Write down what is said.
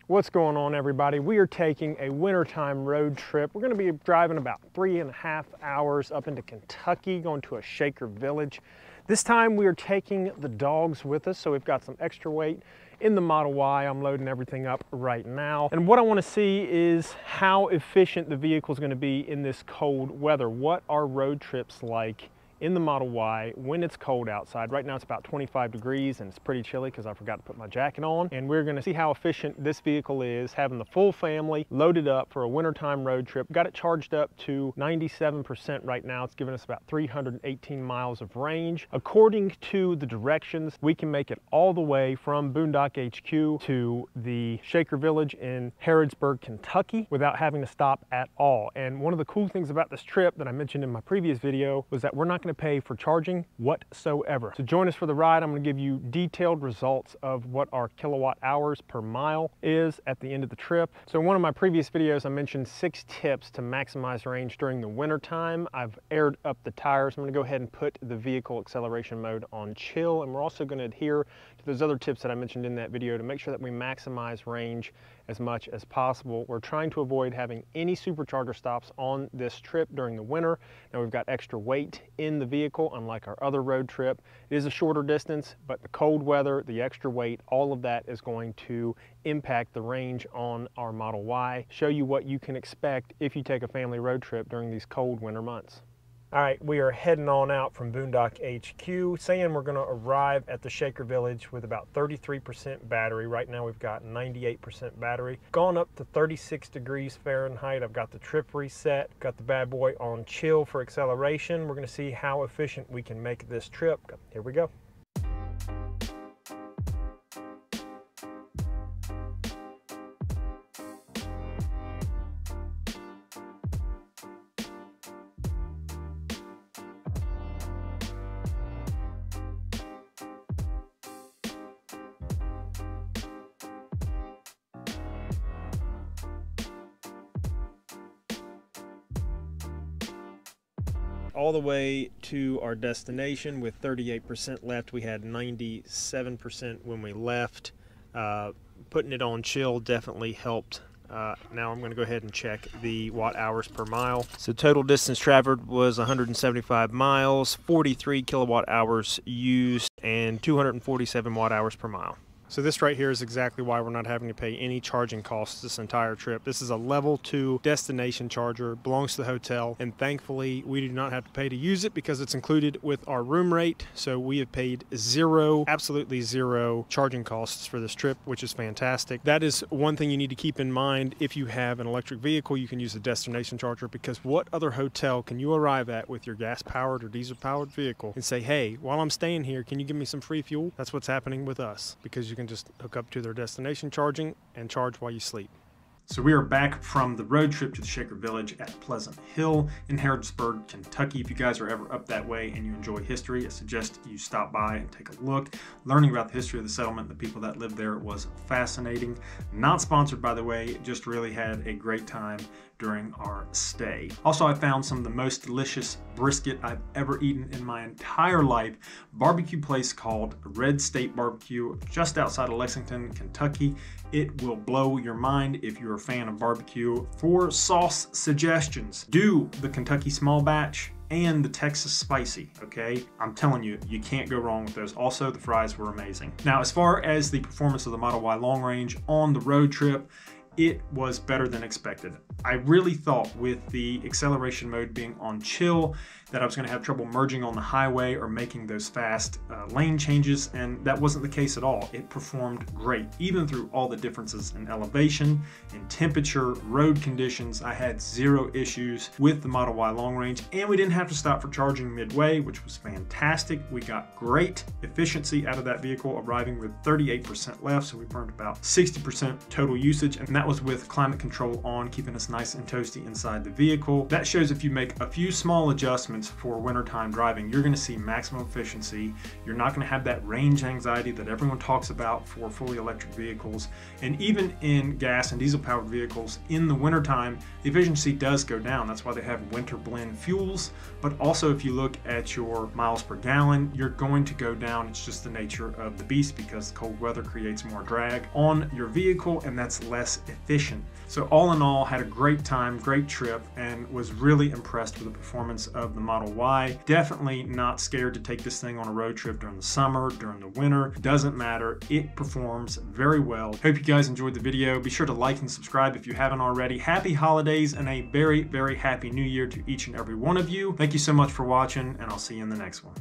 What's going on, everybody? We are taking a wintertime road trip. We're going to be driving about 3.5 hours up into Kentucky, going to a Shaker Village. This time we are taking the dogs with us, so we've got some extra weight in the Model Y. I'm loading everything up right now. And what I want to see is how efficient the vehicle is going to be in this cold weather. What are road trips like in the Model Y when it's cold outside? Right now it's about 25 degrees and it's pretty chilly because I forgot to put my jacket on. And we're going to see how efficient this vehicle is, having the full family loaded up for a wintertime road trip. Got it charged up to 97% right now. It's giving us about 318 miles of range. According to the directions, we can make it all the way from Boondock HQ to the Shaker Village in Harrodsburg, Kentucky without having to stop at all. And one of the cool things about this trip that I mentioned in my previous video was that we're not going to pay for charging whatsoever. So join us for the ride. I'm going to give you detailed results of what our kilowatt hours per mile is at the end of the trip. So in one of my previous videos, I mentioned 6 tips to maximize range during the winter time. I've aired up the tires. I'm going to go ahead and put the vehicle acceleration mode on chill, and we're also going to adhere to those other tips that I mentioned in that video to make sure that we maximize range as much as possible. We're trying to avoid having any supercharger stops on this trip during the winter. Now we've got extra weight in the vehicle, unlike our other road trip. It is a shorter distance, but the cold weather, the extra weight, all of that is going to impact the range on our Model Y. Show you what you can expect if you take a family road trip during these cold winter months. All right, we are heading on out from Boondock HQ, saying we're going to arrive at the Shaker Village with about 33% battery. Right now we've got 98% battery. Gone up to 36 degrees Fahrenheit. I've got the trip reset, got the bad boy on chill for acceleration. We're going to see how efficient we can make this trip. Here we go. All the way to our destination with 38% left. We had 97% when we left. Putting it on chill definitely helped. Now I'm going to go ahead and check the watt hours per mile. So total distance traveled was 175 miles, 43 kilowatt hours used, and 247 watt hours per mile. So this right here is exactly why we're not having to pay any charging costs this entire trip. This is a level 2 destination charger, belongs to the hotel, and thankfully we do not have to pay to use it because it's included with our room rate. So we have paid zero, absolutely zero charging costs for this trip, which is fantastic. That is one thing you need to keep in mind. If you have an electric vehicle, you can use a destination charger, because what other hotel can you arrive at with your gas-powered or diesel-powered vehicle and say, hey, while I'm staying here, can you give me some free fuel? That's what's happening with us, because you can just hook up to their destination charging and charge while you sleep. So we are back from the road trip to the Shaker Village at Pleasant Hill in Harrodsburg, Kentucky. If you guys are ever up that way and you enjoy history, I suggest you stop by and take a look. Learning about the history of the settlement, the people that lived there, was fascinating. Not sponsored, by the way, just really had a great time during our stay. Also, I found some of the most delicious brisket I've ever eaten in my entire life. Barbecue place called Red State Barbecue, just outside of Lexington, Kentucky. It will blow your mind if you're a fan of barbecue. For sauce suggestions, do the Kentucky small batch and the Texas spicy, okay? I'm telling you, you can't go wrong with those. Also, the fries were amazing. Now, as far as the performance of the Model Y long range on the road trip, it was better than expected. I really thought with the acceleration mode being on chill that I was going to have trouble merging on the highway or making those fast lane changes, and that wasn't the case at all. It performed great, even through all the differences in elevation, in temperature, road conditions. I had zero issues with the Model Y long range, and we didn't have to stop for charging midway, which was fantastic. We got great efficiency out of that vehicle, arriving with 38% left, so we burned about 60% total usage, and that that was with climate control on, keeping us nice and toasty inside the vehicle. That shows if you make a few small adjustments for wintertime driving, you're gonna see maximum efficiency. You're not gonna have that range anxiety that everyone talks about for fully electric vehicles. And even in gas and diesel powered vehicles, in the wintertime, the efficiency does go down. That's why they have winter blend fuels. But also if you look at your miles per gallon, you're going to go down. It's just the nature of the beast because cold weather creates more drag on your vehicle, and that's less efficient. So all in all, had a great time, great trip, and was really impressed with the performance of the Model Y. Definitely not scared to take this thing on a road trip during the summer, during the winter. Doesn't matter. It performs very well. Hope you guys enjoyed the video. Be sure to like and subscribe if you haven't already. Happy holidays and a very, very happy new year to each and every one of you. Thank you so much for watching, and I'll see you in the next one.